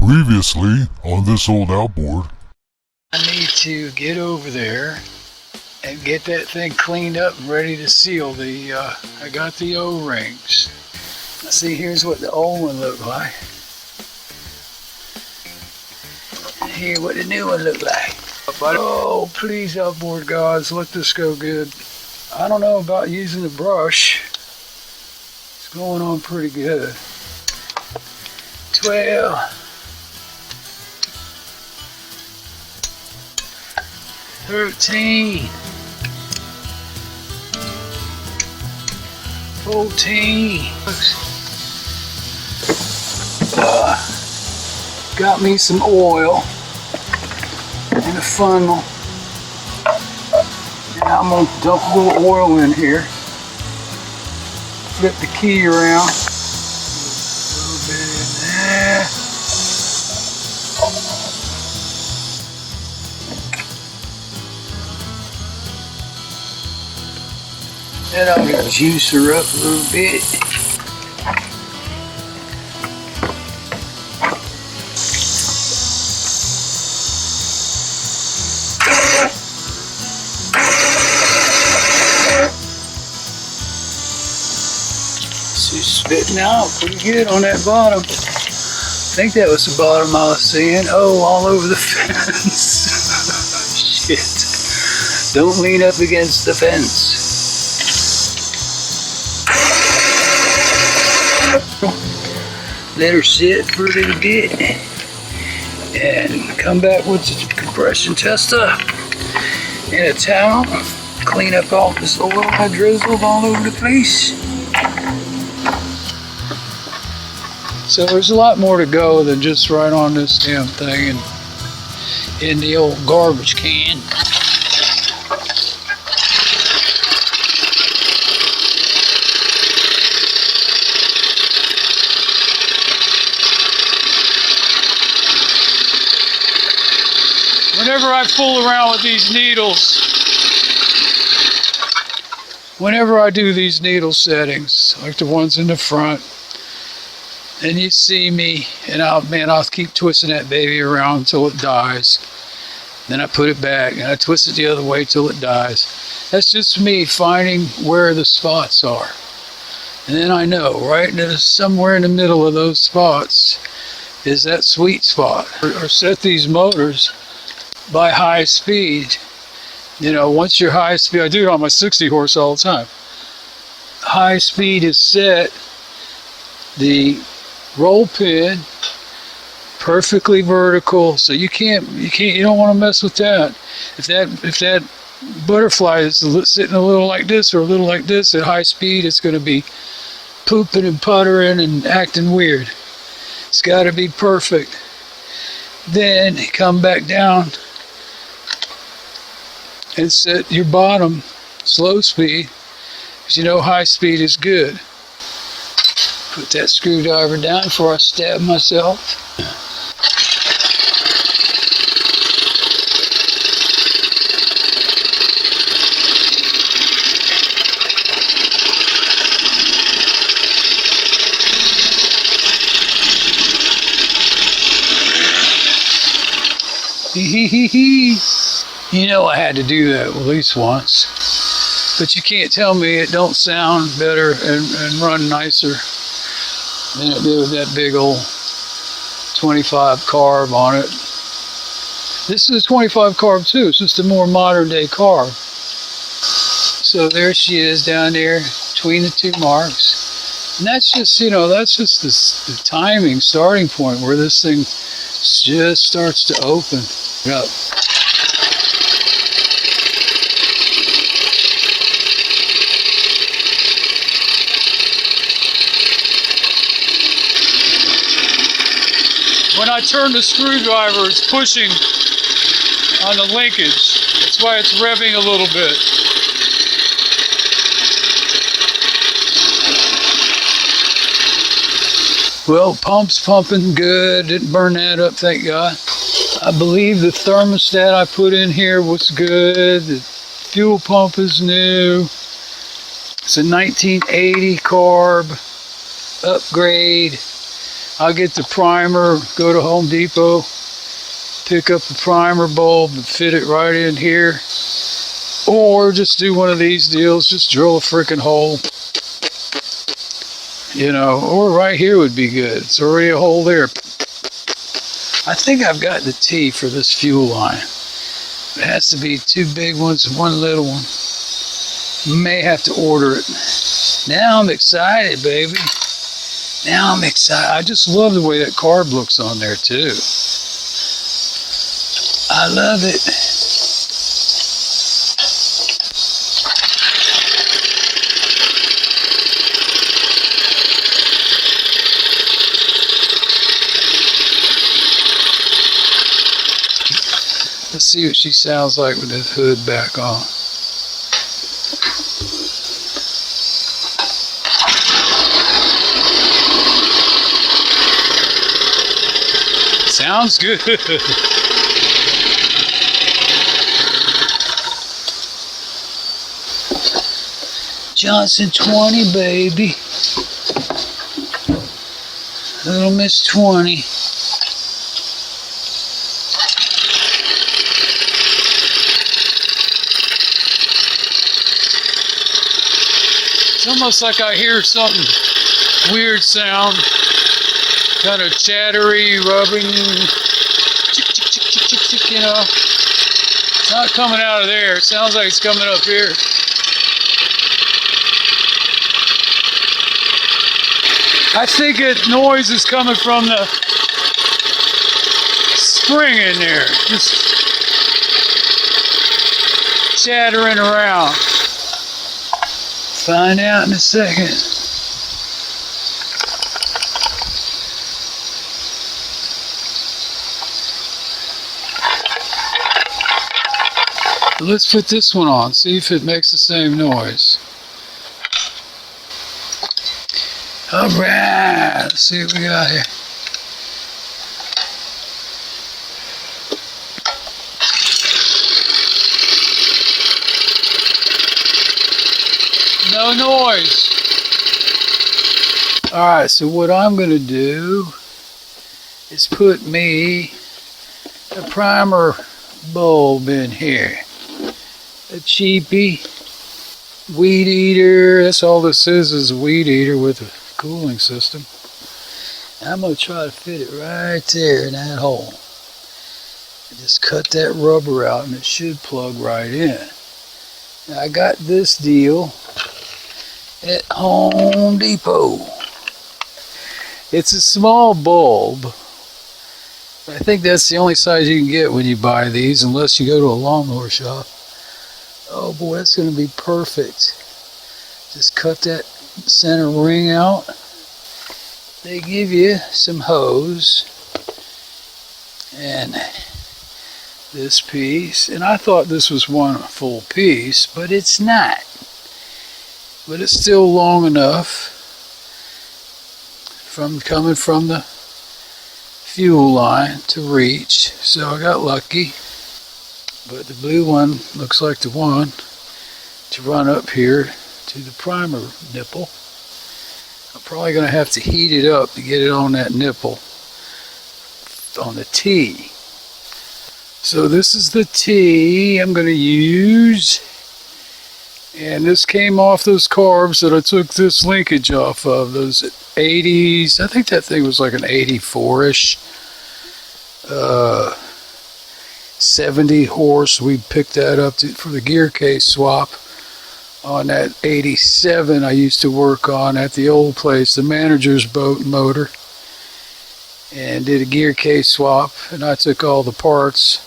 Previously on this old outboard. I need to get over there and get that thing cleaned up and ready to seal the, I got the O-rings. See, here's what the old one looked like. And here what the new one looked like. Oh, please, outboard gods, let this go good. I don't know about using the brush. It's going on pretty good. 12. 13. 14. Got me some oil in a funnel. And I'm going to dump a little oil in here. Flip the key around. A little bit in there. Then I'm going to juice her up a little bit. She's spitting out pretty good on that bottom. I think that was the bottom I was seeing. Oh, all over the fence. Shit. Don't lean up against the fence. Let her sit for a little bit and come back with the compression tester and a towel. Clean up all this oil I drizzled all over the place. So there's a lot more to go than just right on this damn thing and in the old garbage can. Whenever I fool around with these needles, whenever I do these needle settings, like the ones in the front, and you see me, and I'll keep twisting that baby around until it dies. Then I put it back, and I twist it the other way till it dies. That's just me finding where the spots are. And then I know, right somewhere in the middle of those spots is that sweet spot. Or set these motors by high speed. You know, once you're high speed, I do it on my 60 horse all the time. High speed is set, the roll pin perfectly vertical, so you don't want to mess with that. If that butterfly is sitting a little like this or a little like this at high speed, it's going to be pooping and puttering and acting weird. It's got to be perfect. Then come back down and set your bottom slow speed, because you know high speed is good. Put that screwdriver down before I stab myself. You know I had to do that at least once. But you can't tell me it don't sound better and run nicer than it did with that big old 25 carb on it. This is a 25 carb too. It's just a more modern day carb. So there she is down there between the two marks. And that's just, you know, that's just the timing starting point where this thing just starts to open up. When I turn the screwdriver, it's pushing on the linkage. That's why it's revving a little bit. Well, pump's pumping good. Didn't burn that up, thank God. I believe the thermostat I put in here was good. The fuel pump is new. It's a 1980 carb upgrade. I'll get the primer, go to Home Depot, pick up the primer bulb and fit it right in here. Or just do one of these deals, just drill a freaking hole. You know, or right here would be good. It's already a hole there. I think I've got the T for this fuel line. It has to be 2 big ones and 1 little one. May have to order it. Now I'm excited, baby. Now I'm excited. I just love the way that carb looks on there, too. I love it. Let's see what she sounds like with the hood back on. Sounds good. Johnson 20, baby. Little Miss 20. It's almost like I hear something weird sound, kind of chattery, rubbing, chick, chick, chick, chick, chick, chick, you know. It's not coming out of there. It sounds like it's coming up here. I think that noise is coming from the spring in there, just chattering around. Find out in a second. Let's put this one on, see if it makes the same noise. Alright, let's see what we got here. No noise. Alright, so what I'm going to do is put me a primer bulb in here. A cheapie weed eater. That's all this is a weed eater with a cooling system. And I'm going to try to fit it right there in that hole. And just cut that rubber out and it should plug right in. Now I got this deal at Home Depot. It's a small bulb. I think that's the only size you can get when you buy these, unless you go to a lawnmower shop. Oh boy, that's going to be perfect. Just cut that center ring out. They give you some hose and this piece, and I thought this was one full piece, but it's not. But it's still long enough coming from the fuel line to reach, so I got lucky. But the blue one looks like the one to run up here to the primer nipple. I'm probably going to have to heat it up to get it on that nipple on the T. So this is the T I'm going to use. And this came off those carbs that I took this linkage off of, those 80s. I think that thing was like an 84-ish. 70 horse. We picked that up for the gear case swap on that 87 I used to work on at the old place, the manager's boat motor. And did a gear case swap, and I took all the parts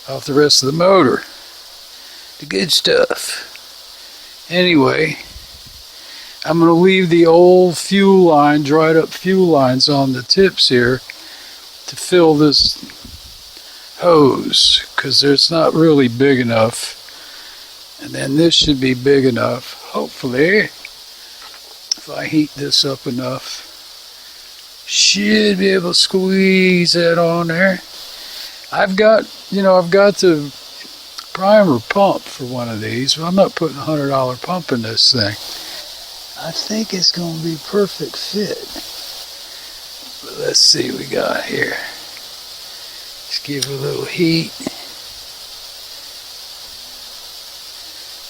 off the rest of the motor. The good stuff. Anyway, I'm going to leave the old fuel line, dried up fuel lines on the tips here to fill this hose, because it's not really big enough. And then this should be big enough, hopefully, if I heat this up enough. Should be able to squeeze that on there. I've got the primer pump for one of these, but I'm not putting a $100 pump in this thing. I think it's going to be perfect fit. But let's see what we got here. Just give it a little heat.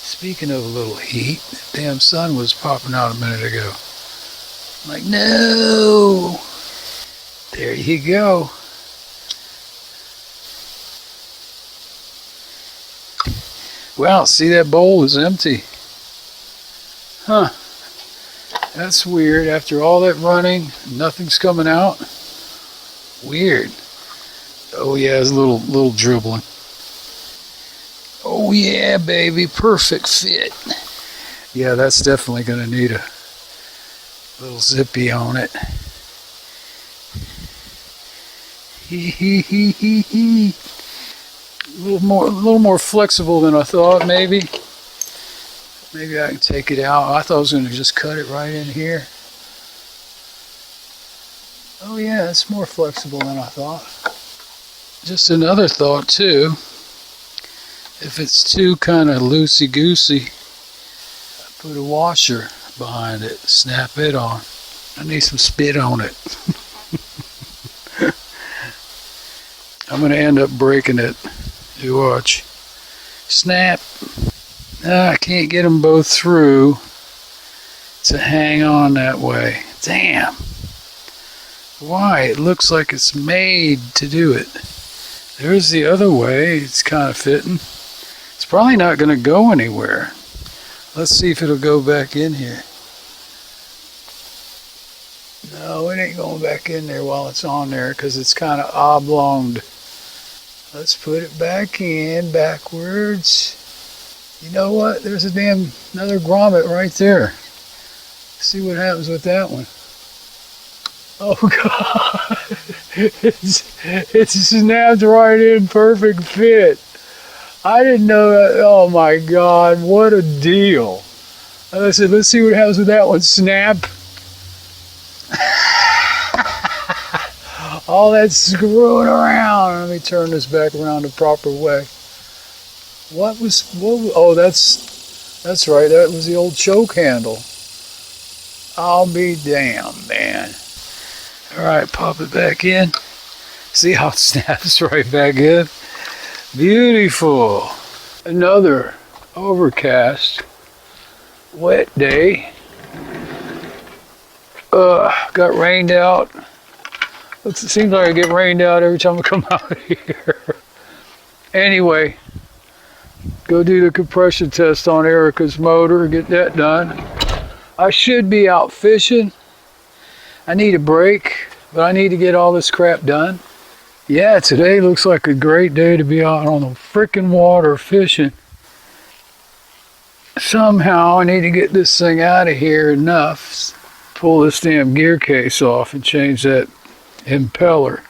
Speaking of a little heat, the damn sun was popping out a minute ago. I'm like, no! There you go. Well, see, that bowl is empty. Huh. That's weird. After all that running, nothing's coming out. Weird. Oh yeah, it's a little dribbling. Oh yeah, baby, perfect fit. Yeah, that's definitely gonna need a little zippy on it. Hee hee hee hee hee. A little more flexible than I thought. Maybe I can take it out. I thought I was gonna just cut it right in here. Oh yeah, it's more flexible than I thought. Just another thought too. If it's too kind of loosey-goosey, I put a washer behind it, snap it on. I need some spit on it. I'm going to end up breaking it. You watch. Snap. I can't get them both through to hang on that way. Damn. Why? It looks like it's made to do it. There's the other way. It's kind of fitting. It's probably not going to go anywhere. Let's see if it'll go back in here. No, it ain't going back in there while it's on there because it's kind of oblonged. Let's put it back in backwards. You know what? There's another grommet right there. See what happens with that one. Oh God, it's snapped right in, perfect fit. I didn't know that. Oh my God, what a deal. And I said, let's see what happens with that one. Snap. All that screwing around. Let me turn this back around the proper way. Oh, that's right. That was the old choke handle. I'll be damned, man. All right, pop it back in. See how it snaps right back in? Beautiful. Another overcast, wet day. Got rained out. It seems like I get rained out every time I come out here. Anyway, go do the compression test on Erica's motor, get that done. I should be out fishing. I need a break, but I need to get all this crap done. Yeah, today looks like a great day to be out on the frickin' water fishing. Somehow I need to get this thing out of here enough. Pull this damn gear case off and change that impeller.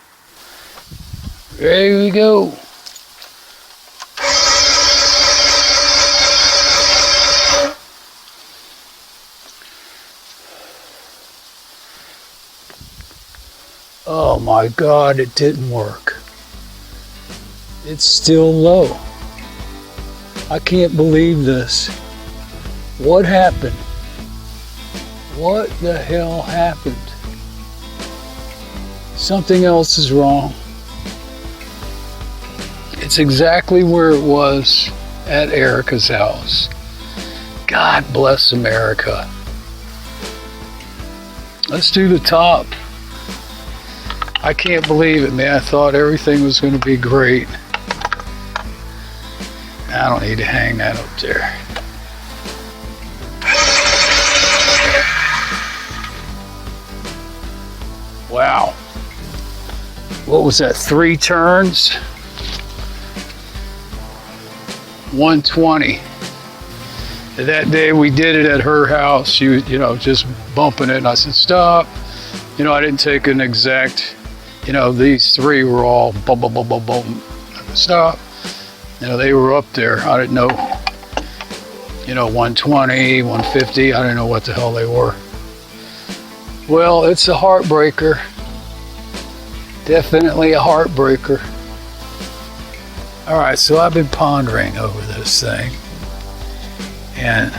There we go. Oh my God, it didn't work. It's still low. I can't believe this. What happened? What the hell happened? Something else is wrong. It's exactly where it was at Erica's house. God bless America. Let's do the top. I can't believe it, man. I thought everything was going to be great. I don't need to hang that up there. Wow. What was that, 3 turns? 120. That day we did it at her house. She was, just bumping it. And I said, stop. I didn't take an exact, these 3 were all boom, boom, boom, boom, boom. Stop. They were up there. I didn't know, 120, 150. I didn't know what the hell they were. Well, it's a heartbreaker. Definitely a heartbreaker. All right, so I've been pondering over this thing. And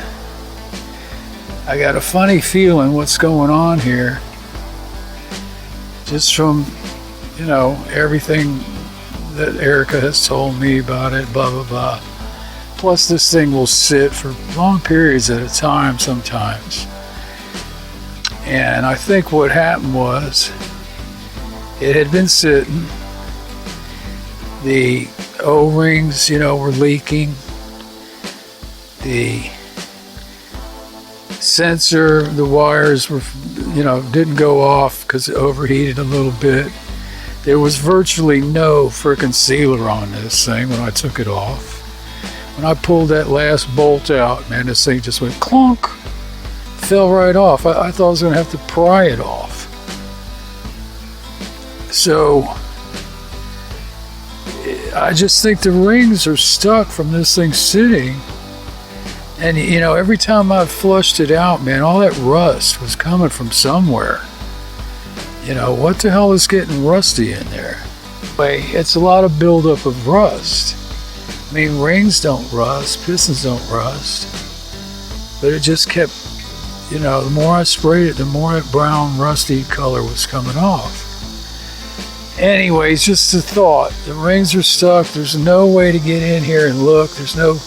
I got a funny feeling what's going on here just from, you know, everything that Erica has told me about it, blah, blah, blah. Plus, this thing will sit for long periods at a time sometimes. And I think what happened was, it had been sitting, the O-rings, you know, were leaking, the sensor, the wires were, you know, didn't go off because it overheated a little bit. There was virtually no frickin' sealer on this thing when I took it off. When I pulled that last bolt out, man, this thing just went clunk, fell right off. I thought I was gonna have to pry it off. So I just think the rings are stuck from this thing sitting. And, you know, every time I flushed it out, man, all that rust was coming from somewhere. You know, what the hell is getting rusty in there? It's a lot of buildup of rust. I mean, rings don't rust, pistons don't rust. But it just kept, you know, the more I sprayed it, the more that brown, rusty color was coming off. Anyways, just a thought. The rings are stuck. There's no way to get in here and look. There's no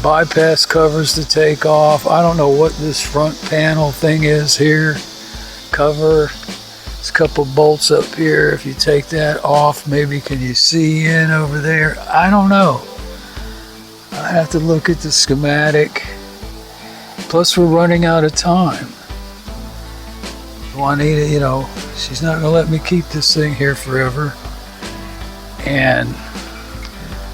bypass covers to take off. I don't know what this front panel thing is here. Cover. There's a couple bolts up here. If you take that off, maybe can you see in over there? I don't know. I have to look at the schematic. Plus, we're running out of time. Juanita, you know, she's not gonna let me keep this thing here forever. And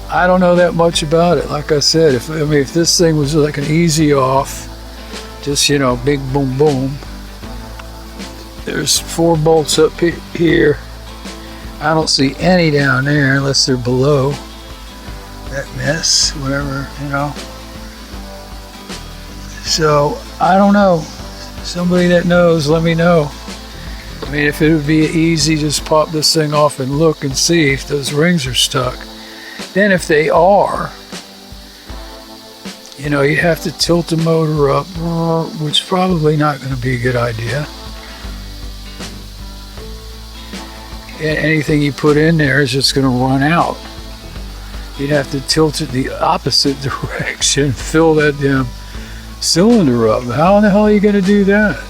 I don't know that much about it. Like I said, if this thing was like an easy off, just, you know, big boom boom. There's 4 bolts up here. I don't see any down there unless they're below that mess, whatever, you know. So I don't know. Somebody that knows, let me know. I mean, if it would be easy, just pop this thing off and look and see if those rings are stuck. Then if they are, you know, you'd have to tilt the motor up, which is probably not going to be a good idea. Anything you put in there is just going to run out. You'd have to tilt it the opposite direction, fill that damn cylinder up. How in the hell are you going to do that?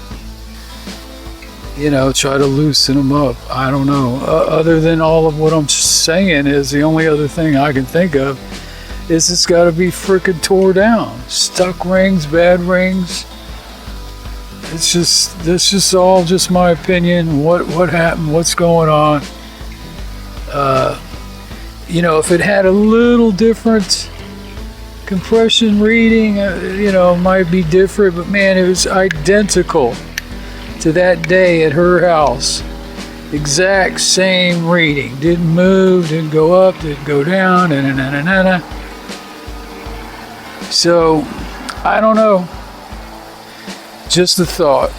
You know, try to loosen them up. I don't know. Other than all of what I'm saying is the only other thing I can think of is it's got to be frickin' tore down. Stuck rings, bad rings. It's just, this is all just my opinion. What happened? What's going on? You know, if it had a little different compression reading, you know, might be different, but man, it was identical to that day at her house. Exact same reading. Didn't move, didn't go up, didn't go down, So, I don't know. Just a thought.